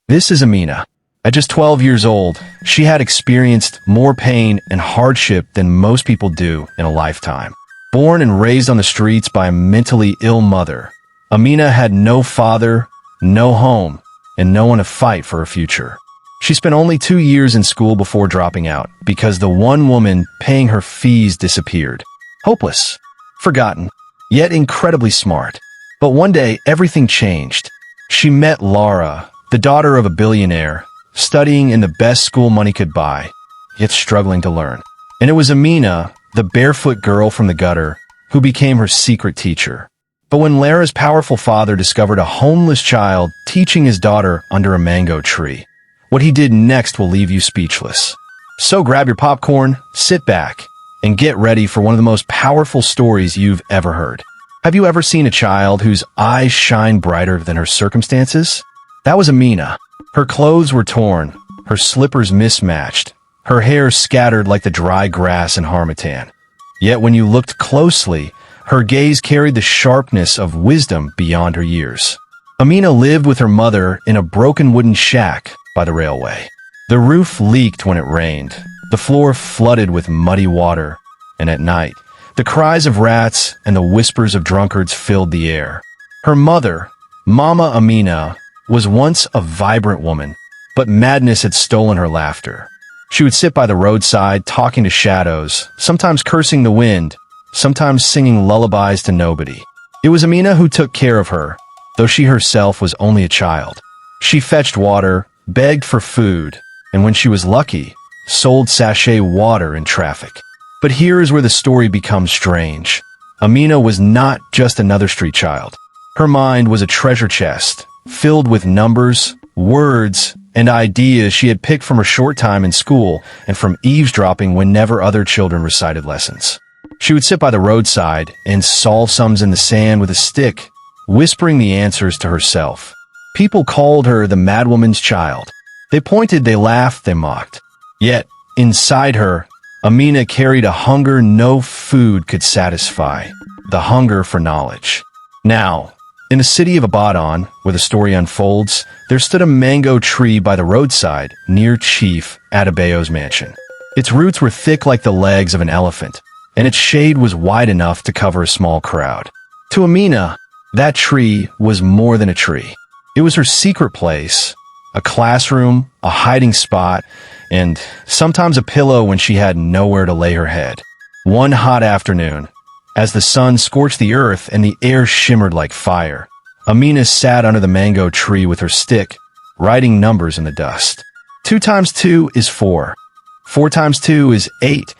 This is Amina. At just 12 years old, she had experienced more pain and hardship than most people do in a lifetime. Born and raised on the streets by a mentally ill mother, Amina had no father, no home, and no one to fight for her future. She spent only 2 years in school before dropping out because the one woman paying her fees disappeared. Hopeless, forgotten, yet incredibly smart. But one day, everything changed. She met Lara, the daughter of a billionaire, studying in the best school money could buy, yet struggling to learn. And it was Amina, the barefoot girl from the gutter, who became her secret teacher. But when Lara's powerful father discovered a homeless child teaching his daughter under a mango tree, what he did next will leave you speechless. So grab your popcorn, sit back, and get ready for one of the most powerful stories you've ever heard. Have you ever seen a child whose eyes shine brighter than her circumstances? That was Amina. Her clothes were torn, her slippers mismatched, her hair scattered like the dry grass in Harmattan. Yet when you looked closely, her gaze carried the sharpness of wisdom beyond her years. Amina lived with her mother in a broken wooden shack by the railway. The roof leaked when it rained, the floor flooded with muddy water, and at night, the cries of rats and the whispers of drunkards filled the air. Her mother, Mama Amina, was once a vibrant woman, but madness had stolen her laughter. She would sit by the roadside talking to shadows, sometimes cursing the wind, sometimes singing lullabies to nobody. It was Amina who took care of her, though she herself was only a child. She fetched water, begged for food, and when she was lucky, sold sachet water in traffic. But here is where the story becomes strange. Amina was not just another street child. Her mind was a treasure chest, filled with numbers, words, and ideas she had picked from her short time in school and from eavesdropping whenever other children recited lessons. She would sit by the roadside and solve sums in the sand with a stick, whispering the answers to herself. People called her the madwoman's child. They pointed, they laughed, they mocked. Yet, inside her, Amina carried a hunger no food could satisfy, the hunger for knowledge. Now, in the city of Ibadan, where the story unfolds, there stood a mango tree by the roadside near Chief Adebayo's mansion. Its roots were thick like the legs of an elephant, and its shade was wide enough to cover a small crowd. To Amina, that tree was more than a tree. It was her secret place, a classroom, a hiding spot, and sometimes a pillow when she had nowhere to lay her head. One hot afternoon, as the sun scorched the earth and the air shimmered like fire, Amina sat under the mango tree with her stick, writing numbers in the dust. 2 times 2 is 4. 4 times 2 is 8.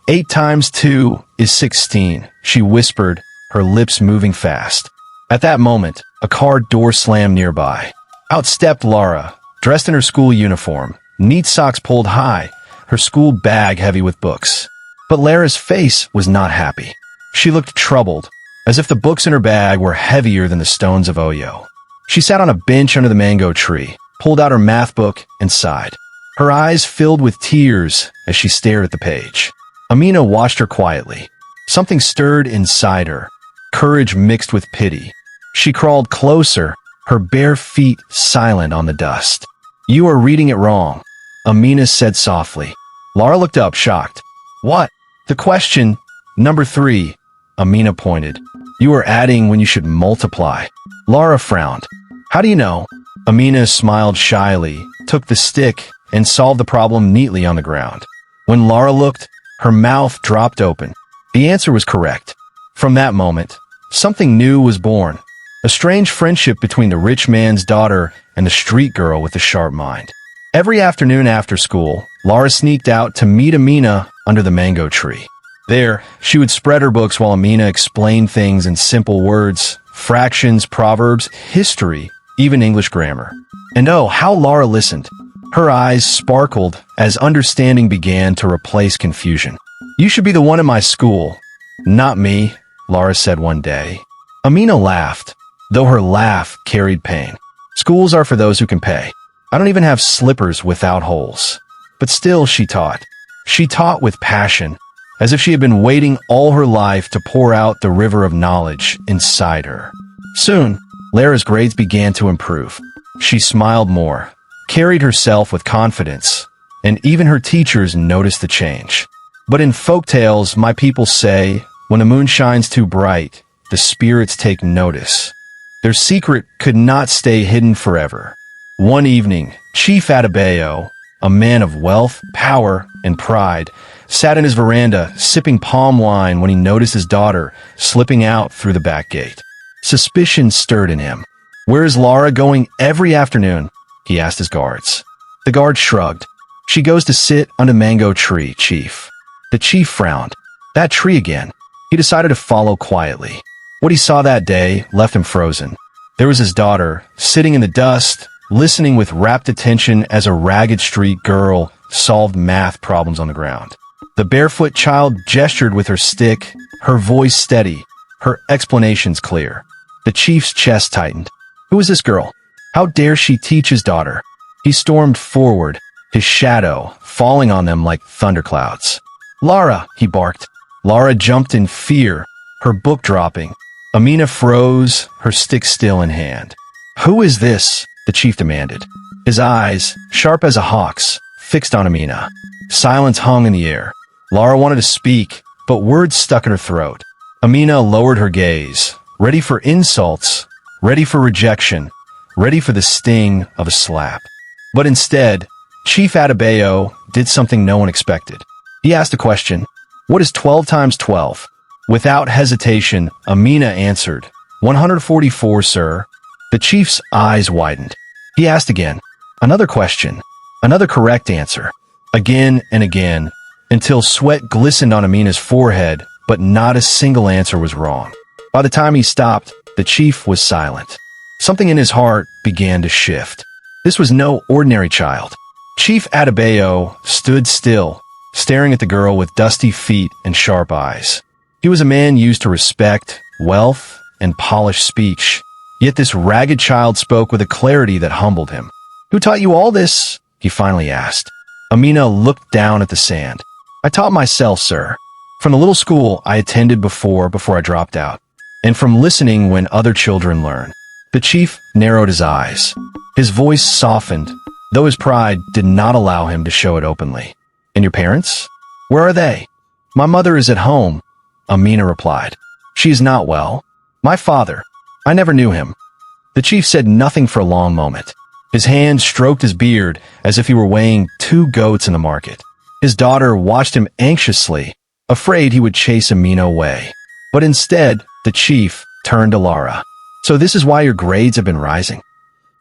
8 times 2 is 16, she whispered, her lips moving fast. At that moment, a car door slammed nearby. Out stepped Lara, dressed in her school uniform, neat socks pulled high, her school bag heavy with books. But Lara's face was not happy. She looked troubled, as if the books in her bag were heavier than the stones of Oyo. She sat on a bench under the mango tree, pulled out her math book, and sighed. Her eyes filled with tears as she stared at the page. Amina watched her quietly. Something stirred inside her, courage mixed with pity. She crawled closer, her bare feet silent on the dust. "You are reading it wrong," Amina said softly. Lara looked up, shocked. "What?" "The question, number 3, Amina pointed. "You are adding when you should multiply." Lara frowned. "How do you know?" Amina smiled shyly, took the stick, and solved the problem neatly on the ground. When Lara looked, her mouth dropped open. The answer was correct. From that moment, something new was born. A strange friendship between the rich man's daughter and the street girl with the sharp mind. Every afternoon after school, Lara sneaked out to meet Amina under the mango tree. There, she would spread her books while Amina explained things in simple words, fractions, proverbs, history, even English grammar. And oh, how Lara listened. Her eyes sparkled as understanding began to replace confusion. "You should be the one in my school, not me," Lara said one day. Amina laughed, though her laugh carried pain. "Schools are for those who can pay. I don't even have slippers without holes." But still she taught. She taught with passion, as if she had been waiting all her life to pour out the river of knowledge inside her. Soon, Lara's grades began to improve. She smiled more, carried herself with confidence, and even her teachers noticed the change. But in folktales, my people say, when the moon shines too bright, the spirits take notice. Their secret could not stay hidden forever. One evening, Chief Adebayo, a man of wealth, power, and pride, sat in his veranda sipping palm wine when he noticed his daughter slipping out through the back gate. Suspicion stirred in him. "Where is Lara going every afternoon?" he asked his guards. The guard shrugged. "She goes to sit on a mango tree, Chief." The chief frowned. That tree again. He decided to follow quietly. What he saw that day left him frozen. There was his daughter, sitting in the dust, listening with rapt attention as a ragged street girl solved math problems on the ground. The barefoot child gestured with her stick, her voice steady, her explanations clear. The chief's chest tightened. Who is this girl? How dare she teach his daughter? He stormed forward, his shadow falling on them like thunderclouds. "Lara!" he barked. Lara jumped in fear, her book dropping. Amina froze, her stick still in hand. "Who is this?" the chief demanded. His eyes, sharp as a hawk's, fixed on Amina. Silence hung in the air. Lara wanted to speak, but words stuck in her throat. Amina lowered her gaze, ready for insults, ready for rejection, ready for the sting of a slap. But instead, Chief Adebayo did something no one expected. He asked a question. "What is 12 times 12? Without hesitation, Amina answered, 144, sir." The chief's eyes widened. He asked again. Another question. Another correct answer. Again and again, until sweat glistened on Amina's forehead, but not a single answer was wrong. By the time he stopped, the chief was silent. Something in his heart began to shift. This was no ordinary child. Chief Adebayo stood still, staring at the girl with dusty feet and sharp eyes. He was a man used to respect, wealth, and polished speech. Yet this ragged child spoke with a clarity that humbled him. "Who taught you all this?" he finally asked. Amina looked down at the sand. "I taught myself, sir. From the little school I attended before I dropped out. And from listening when other children learn." The chief narrowed his eyes. His voice softened, though his pride did not allow him to show it openly. "And your parents? Where are they?" "My mother is at home," Amina replied. "She is not well. My father, I never knew him." The chief said nothing for a long moment. His hand stroked his beard as if he were weighing 2 goats in the market. His daughter watched him anxiously, afraid he would chase Amina away. But instead, the chief turned to Lara. "So this is why your grades have been rising?"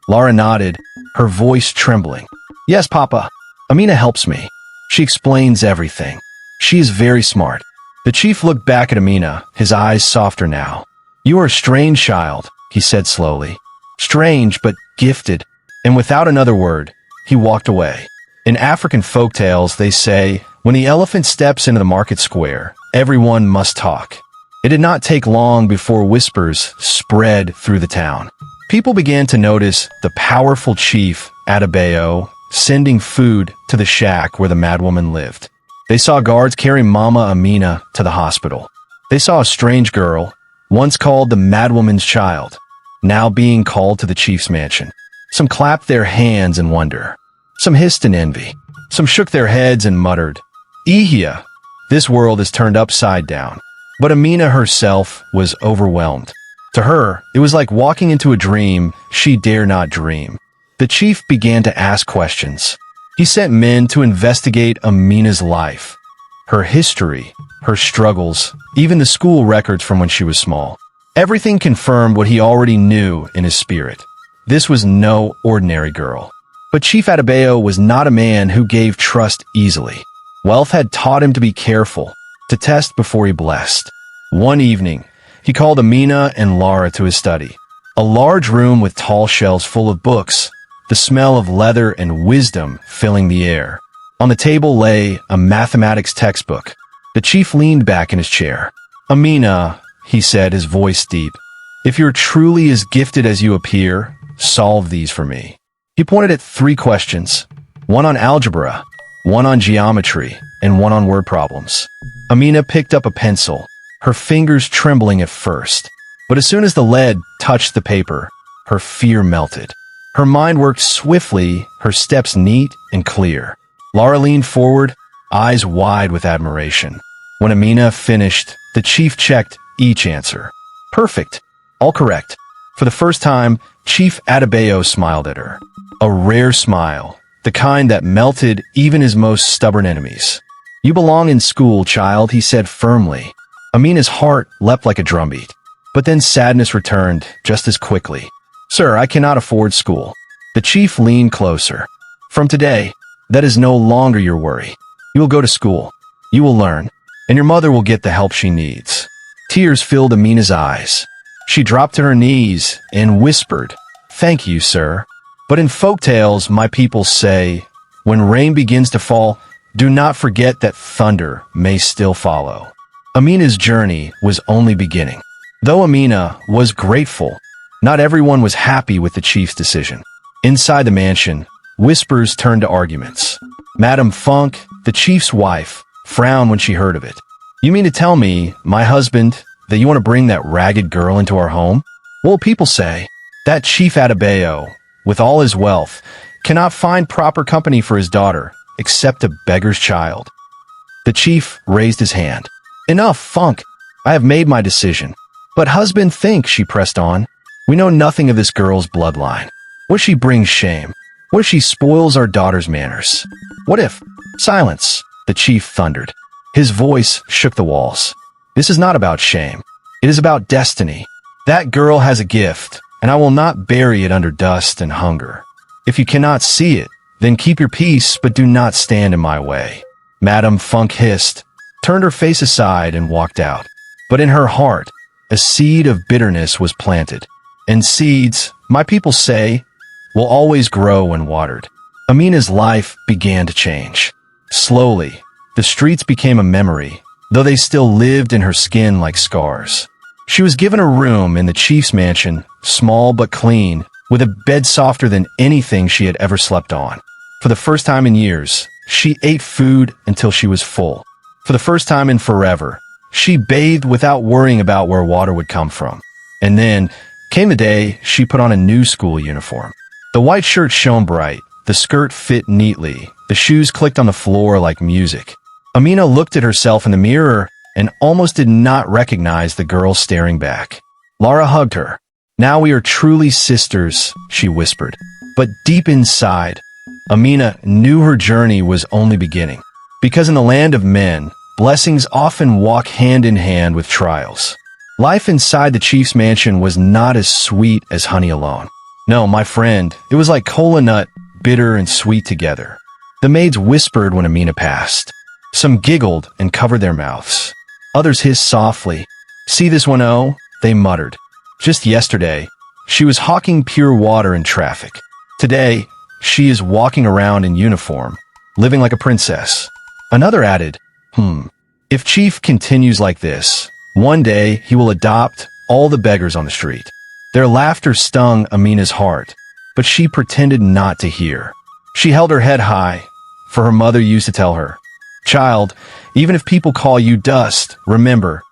Lara nodded, her voice trembling. "Yes, Papa. Amina helps me. She explains everything. She is very smart." The chief looked back at Amina, his eyes softer now. "You are a strange child," he said slowly. "Strange, but gifted." And without another word, he walked away. In African folktales, they say, when the elephant steps into the market square, everyone must talk. It did not take long before whispers spread through the town. People began to notice the powerful chief, Adebayo, sending food to the shack where the madwoman lived. They saw guards carry Mama Amina to the hospital. They saw a strange girl, once called the madwoman's child, now being called to the chief's mansion. Some clapped their hands in wonder. Some hissed in envy. Some shook their heads and muttered, "Ihia, this world is turned upside down." But Amina herself was overwhelmed. To her, it was like walking into a dream she dare not dream. The chief began to ask questions. He sent men to investigate Amina's life, her history, her struggles, even the school records from when she was small. Everything confirmed what he already knew in his spirit. This was no ordinary girl. But Chief Adebayo was not a man who gave trust easily. Wealth had taught him to be careful, to test before he blessed. One evening, he called Amina and Lara to his study. A large room with tall shelves full of books, the smell of leather and wisdom filling the air. On the table lay a mathematics textbook. The chief leaned back in his chair. "Amina," he said, his voice deep, "if you're truly as gifted as you appear, solve these for me." He pointed at 3 questions, one on algebra, one on geometry, and one on word problems. Amina picked up a pencil, her fingers trembling at first. But as soon as the lead touched the paper, her fear melted. Her mind worked swiftly, her steps neat and clear. Lara leaned forward, eyes wide with admiration. When Amina finished, the chief checked each answer. Perfect. All correct. For the first time, Chief Adebayo smiled at her. A rare smile, the kind that melted even his most stubborn enemies. You belong in school, child, he said firmly. Amina's heart leapt like a drumbeat. But then sadness returned just as quickly. Sir, I cannot afford school. The chief leaned closer. From today, that is no longer your worry. You will go to school. You will learn. And your mother will get the help she needs. Tears filled Amina's eyes. She dropped to her knees and whispered, Thank you, sir. But in folktales, my people say, when rain begins to fall, do not forget that thunder may still follow. Amina's journey was only beginning. Though Amina was grateful, not everyone was happy with the chief's decision. Inside the mansion, whispers turned to arguments. Madame Funk, the chief's wife, frowned when she heard of it. You mean to tell me, my husband, that you want to bring that ragged girl into our home? Well, people say, that Chief Adebayo, with all his wealth, cannot find proper company for his daughter, except a beggar's child. The chief raised his hand. Enough, Funk. I have made my decision. But husband, think, she pressed on. We know nothing of this girl's bloodline. What if she brings shame? What if she spoils our daughter's manners? What if— Silence, the chief thundered. His voice shook the walls. This is not about shame. It is about destiny. That girl has a gift, and I will not bury it under dust and hunger. If you cannot see it, then keep your peace, but do not stand in my way. Madame Funk hissed, turned her face aside, and walked out. But in her heart, a seed of bitterness was planted. And seeds, my people say, will always grow when watered. Amina's life began to change. Slowly, the streets became a memory, though they still lived in her skin like scars. She was given a room in the chief's mansion, small but clean, with a bed softer than anything she had ever slept on. For the first time in years, she ate food until she was full. For the first time in forever, she bathed without worrying about where water would come from. And then came the day she put on a new school uniform. The white shirt shone bright, the skirt fit neatly, the shoes clicked on the floor like music. Amina looked at herself in the mirror and almost did not recognize the girl staring back. Lara hugged her. Now we are truly sisters, she whispered. But deep inside, Amina knew her journey was only beginning. Because in the land of men, blessings often walk hand in hand with trials. Life inside the chief's mansion was not as sweet as honey alone. No, my friend, it was like cola nut, bitter and sweet together. The maids whispered when Amina passed. Some giggled and covered their mouths. Others hissed softly. See this one, oh? They muttered. Just yesterday, she was hawking pure water in traffic. Today, she is walking around in uniform, living like a princess. Another added, If Chief continues like this, one day he will adopt all the beggars on the street. Their laughter stung Amina's heart, but she pretended not to hear. She held her head high, for her mother used to tell her, Child, even if people call you dust, remember,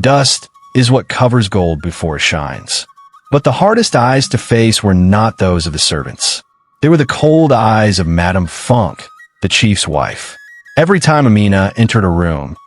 dust is what covers gold before it shines. But the hardest eyes to face were not those of the servants. They were the cold eyes of Madame Funk, the chief's wife. Every time Amina entered a room,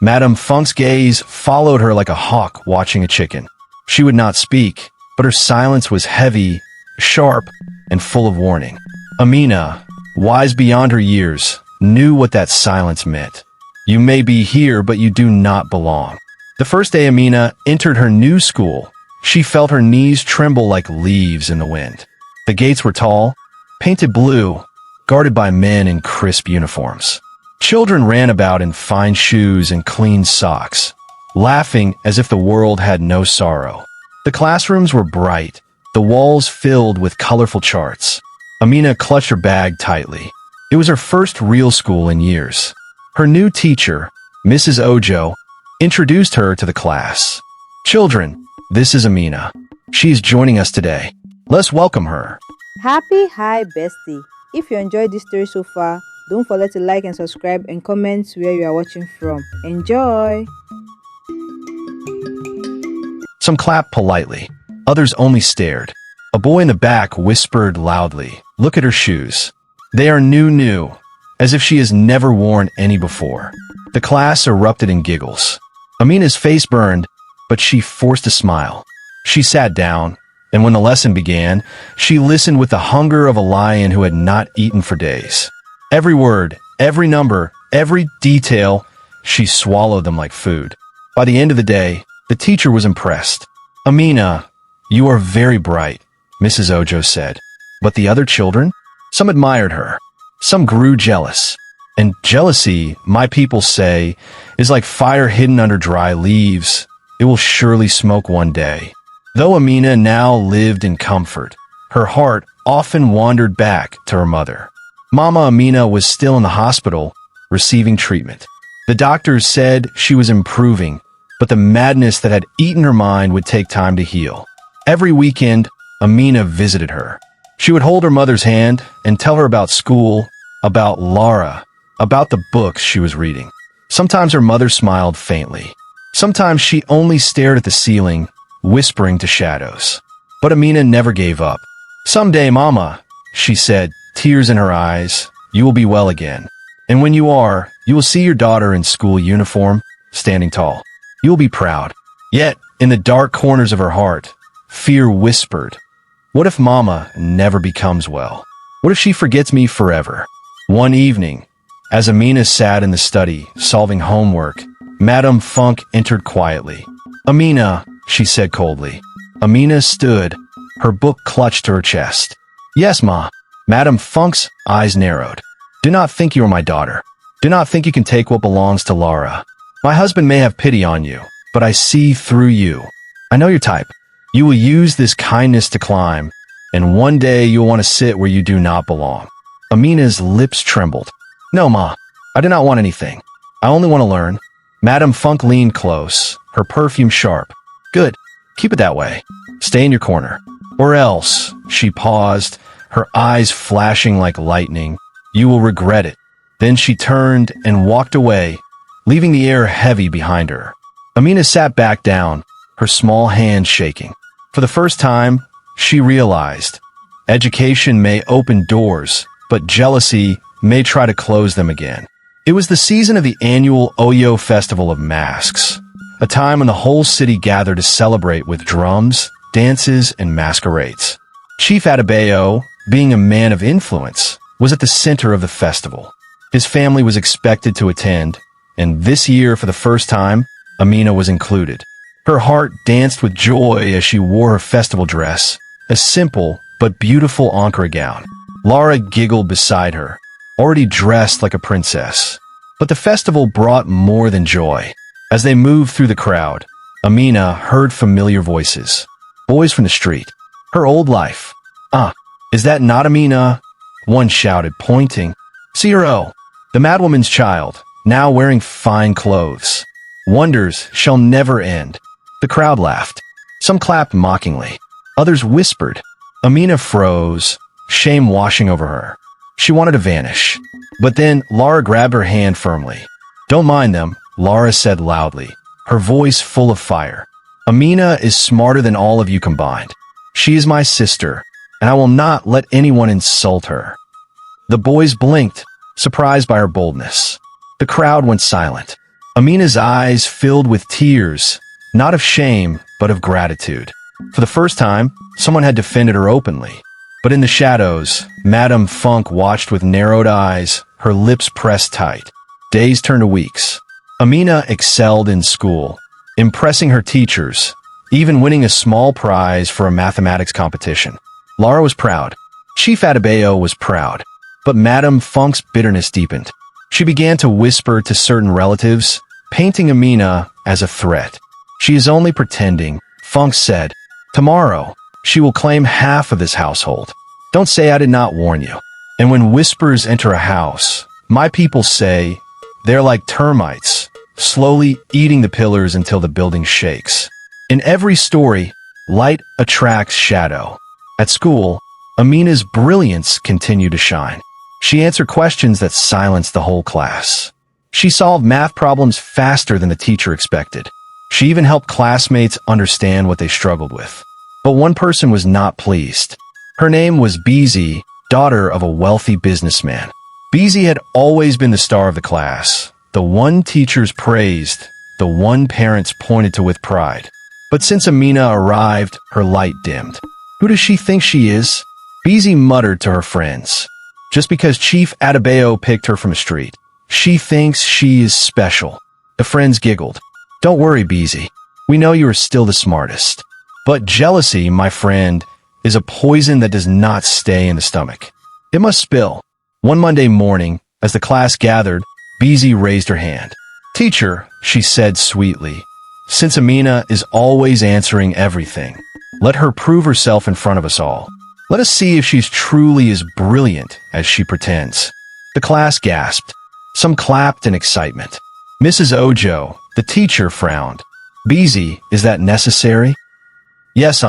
Madame Funk's gaze followed her like a hawk watching a chicken. She would not speak, but her silence was heavy, sharp, and full of warning. Amina, wise beyond her years, knew what that silence meant. You may be here, but you do not belong. The first day Amina entered her new school, she felt her knees tremble like leaves in the wind. The gates were tall, painted blue, guarded by men in crisp uniforms. Children ran about in fine shoes and clean socks, laughing as if the world had no sorrow. The classrooms were bright, the walls filled with colorful charts. Amina clutched her bag tightly. It was her first real school in years. Her new teacher, Mrs. Ojo, introduced her to the class. Children, this is Amina. She is joining us today. Let's welcome her. Happy Hi Bestie. If you enjoyed this story so far, don't forget to like and subscribe and comment where you are watching from. Enjoy! Some clapped politely. Others only stared. A boy in the back whispered loudly, "Look at her shoes. They are new, as if she has never worn any before." The class erupted in giggles. Amina's face burned, but she forced a smile. She sat down, and when the lesson began, she listened with the hunger of a lion who had not eaten for days. Every word, every number, every detail, she swallowed them like food. By the end of the day, the teacher was impressed. "Amina, you are very bright," Mrs. Ojo said. But the other children? Some admired her. Some grew jealous. And jealousy, my people say, is like fire hidden under dry leaves. It will surely smoke one day. Though Amina now lived in comfort, her heart often wandered back to her mother. Mama Amina was still in the hospital, receiving treatment. The doctors said she was improving, but the madness that had eaten her mind would take time to heal. Every weekend, Amina visited her. She would hold her mother's hand and tell her about school, about Lara, about the books she was reading. Sometimes her mother smiled faintly. Sometimes she only stared at the ceiling, whispering to shadows. But Amina never gave up. "Someday, Mama," she said, tears in her eyes, "you will be well again. And when you are, you will see your daughter in school uniform, standing tall. You will be proud." Yet, in the dark corners of her heart, fear whispered, "What if Mama never becomes well? What if she forgets me forever?" One evening, as Amina sat in the study, solving homework, Madame Funk entered quietly. "Amina," she said coldly. Amina stood, her book clutched to her chest. "Yes, Ma." Madame Funk's eyes narrowed. "Do not think you are my daughter. Do not think you can take what belongs to Lara. My husband may have pity on you, but I see through you. I know your type. You will use this kindness to climb, and one day you'll want to sit where you do not belong." Amina's lips trembled. "No, Ma, I do not want anything. I only want to learn." Madame Funk leaned close, her perfume sharp. "Good. Keep it that way. Stay in your corner. Or else," she paused, her eyes flashing like lightning, "you will regret it." Then she turned and walked away, leaving the air heavy behind her. Amina sat back down, her small hand shaking. For the first time, she realized education may open doors, but jealousy may try to close them again. It was the season of the annual Oyo Festival of Masks, a time when the whole city gathered to celebrate with drums, dances, and masquerades. Chief Adebayo, being a man of influence, was at the center of the festival. His family was expected to attend, and this year, for the first time, Amina was included. Her heart danced with joy as she wore her festival dress, a simple but beautiful Ankara gown. Lara giggled beside her, already dressed like a princess. But the festival brought more than joy. As they moved through the crowd, Amina heard familiar voices. Boys from the street. Her old life. "Ah, is that not Amina?" one shouted, pointing. "CRO, the madwoman's child, now wearing fine clothes. Wonders shall never end." The crowd laughed. Some clapped mockingly. Others whispered. Amina froze, shame washing over her. She wanted to vanish. But then Lara grabbed her hand firmly. "Don't mind them," Lara said loudly, her voice full of fire. "Amina is smarter than all of you combined. She is my sister, and I will not let anyone insult her." The boys blinked, surprised by her boldness. The crowd went silent. Amina's eyes filled with tears, not of shame, but of gratitude. For the first time, someone had defended her openly. But in the shadows, Madame Funk watched with narrowed eyes, her lips pressed tight. Days turned to weeks. Amina excelled in school, impressing her teachers, even winning a small prize for a mathematics competition. Lara was proud. Chief Adebayo was proud. But Madame Funk's bitterness deepened. She began to whisper to certain relatives, painting Amina as a threat. "She is only pretending," Funk said. "Tomorrow, she will claim half of this household. Don't say I did not warn you." And when whispers enter a house, my people say, they're like termites, slowly eating the pillars until the building shakes. In every story, light attracts shadow. At school, Amina's brilliance continued to shine. She answered questions that silenced the whole class. She solved math problems faster than the teacher expected. She even helped classmates understand what they struggled with. But one person was not pleased. Her name was Beezy, daughter of a wealthy businessman. Beezy had always been the star of the class, the one teachers praised, the one parents pointed to with pride. But since Amina arrived, her light dimmed. Who does she think she is? Beezy muttered to her friends. Just because Chief Adebayo picked her from a street, she thinks she is special. The friends giggled. Don't worry, Beezy. We know you are still the smartest. But jealousy, my friend, is a poison that does not stay in the stomach. It must spill. One Monday morning, as the class gathered, Beezy raised her hand. Teacher, she said sweetly, since Amina is always answering everything, let her prove herself in front of us all. Let us see if she's truly as brilliant as she pretends. The class gasped. Some clapped in excitement. Mrs. Ojo, the teacher, frowned. Beezy, is that necessary? Yes,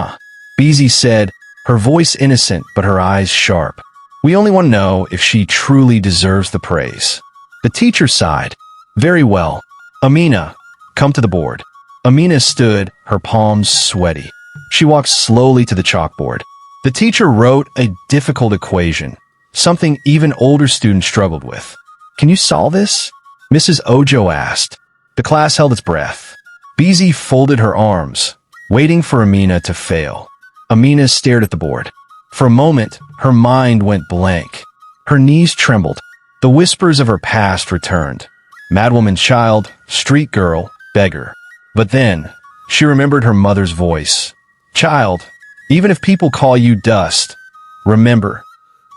Beezy said, her voice innocent but her eyes sharp. We only want to know if she truly deserves the praise. The teacher sighed. Very well. Amina, come to the board. Amina stood, her palms sweaty. She walked slowly to the chalkboard. The teacher wrote a difficult equation, something even older students struggled with. Can you solve this? Mrs. Ojo asked. The class held its breath. Beezy folded her arms, waiting for Amina to fail. Amina stared at the board. For a moment, her mind went blank. Her knees trembled. The whispers of her past returned. Madwoman child, street girl, beggar. But then, she remembered her mother's voice. Child, even if people call you dust, remember,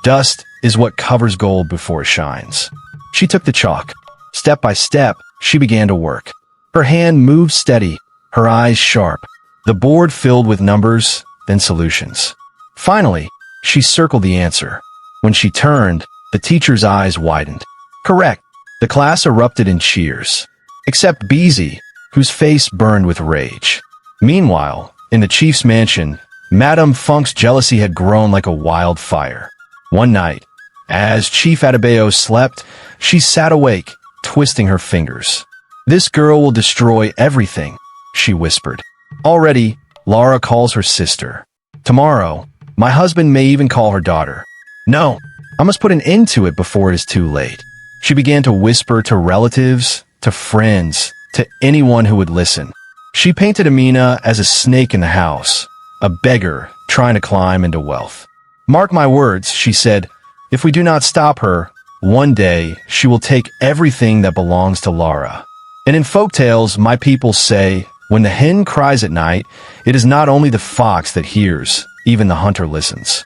dust is what covers gold before it shines. She took the chalk. Step by step, she began to work. Her hand moved steady, her eyes sharp. The board filled with numbers, then solutions. Finally, she circled the answer. When she turned, the teacher's eyes widened. Correct. The class erupted in cheers. Except Beezy, whose face burned with rage. Meanwhile, in the chief's mansion, Madame Funk's jealousy had grown like a wildfire. One night, as Chief Adebayo slept, she sat awake, twisting her fingers. This girl will destroy everything, she whispered. Already, Lara calls her sister. Tomorrow, my husband may even call her daughter. No, I must put an end to it before it is too late. She began to whisper to relatives, to friends, to anyone who would listen. She painted Amina as a snake in the house, a beggar trying to climb into wealth. Mark my words, she said, if we do not stop her, one day she will take everything that belongs to Lara. And in folktales, my people say, when the hen cries at night, it is not only the fox that hears, even the hunter listens.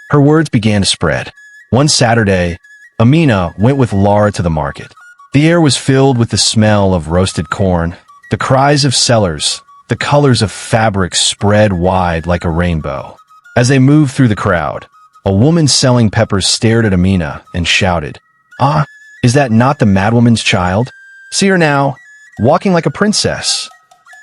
Her words began to spread. One Saturday, Amina went with Lara to the market. The air was filled with the smell of roasted corn, the cries of sellers, the colors of fabric spread wide like a rainbow. As they moved through the crowd, a woman selling peppers stared at Amina and shouted, Ah, is that not the madwoman's child? See her now, walking like a princess.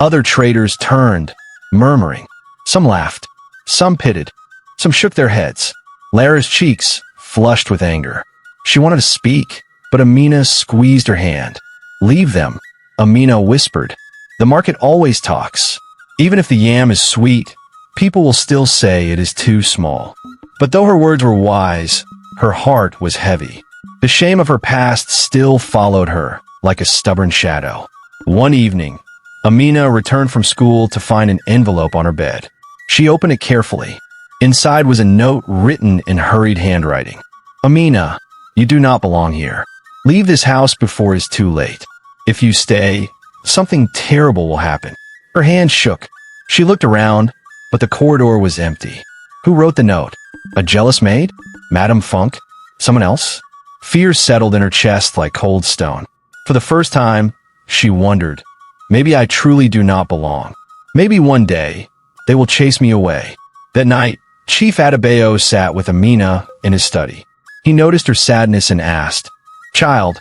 Other traders turned, murmuring. Some laughed, some pitied, some shook their heads. Lara's cheeks flushed with anger. She wanted to speak, but Amina squeezed her hand. Leave them, Amina whispered. The market always talks. Even if the yam is sweet, people will still say it is too small. But though her words were wise, her heart was heavy. The shame of her past still followed her, like a stubborn shadow. One evening, Amina returned from school to find an envelope on her bed. She opened it carefully. Inside was a note written in hurried handwriting. Amina, you do not belong here. Leave this house before it is too late. If you stay, something terrible will happen. Her hand shook. She looked around, but the corridor was empty. Who wrote the note? A jealous maid? Madame Funk? Someone else? Fear settled in her chest like cold stone. For the first time, she wondered, maybe I truly do not belong. Maybe one day, they will chase me away. That night, Chief Adebayo sat with Amina in his study. He noticed her sadness and asked, Child,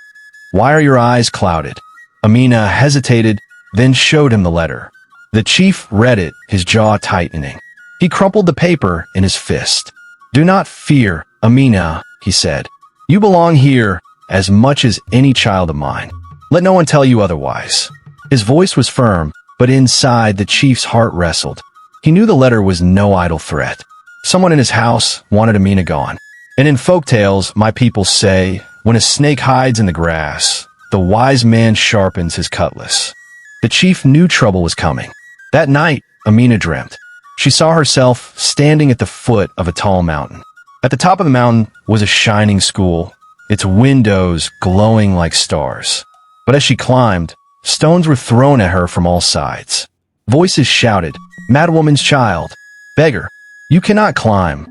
why are your eyes clouded? Amina hesitated, then showed him the letter. The chief read it, his jaw tightening. He crumpled the paper in his fist. Do not fear, Amina, he said. You belong here as much as any child of mine. Let no one tell you otherwise. His voice was firm, but inside the chief's heart wrestled. He knew the letter was no idle threat. Someone in his house wanted Amina gone. And in folktales, my people say, when a snake hides in the grass, the wise man sharpens his cutlass. The chief knew trouble was coming. That night, Amina dreamt. She saw herself standing at the foot of a tall mountain. At the top of the mountain was a shining school, its windows glowing like stars. But as she climbed, stones were thrown at her from all sides. Voices shouted, "Madwoman's child, beggar, you cannot climb."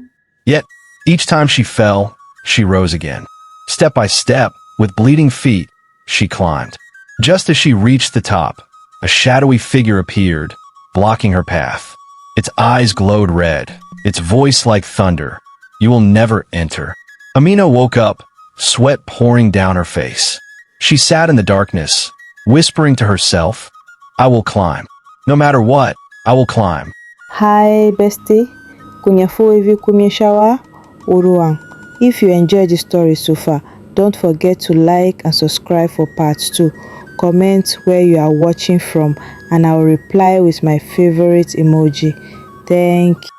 Yet, each time she fell, she rose again. Step by step, with bleeding feet, she climbed. Just as she reached the top, a shadowy figure appeared, blocking her path. Its eyes glowed red, its voice like thunder. "You will never enter." Amina woke up, sweat pouring down her face. She sat in the darkness, whispering to herself, "I will climb. No matter what, I will climb." Hi bestie, kunyafu hivi kumyeshawa uruang. If you enjoyed the story so far, don't forget to like and subscribe for part 2. Comment where you are watching from and I will reply with my favorite emoji. Thank you.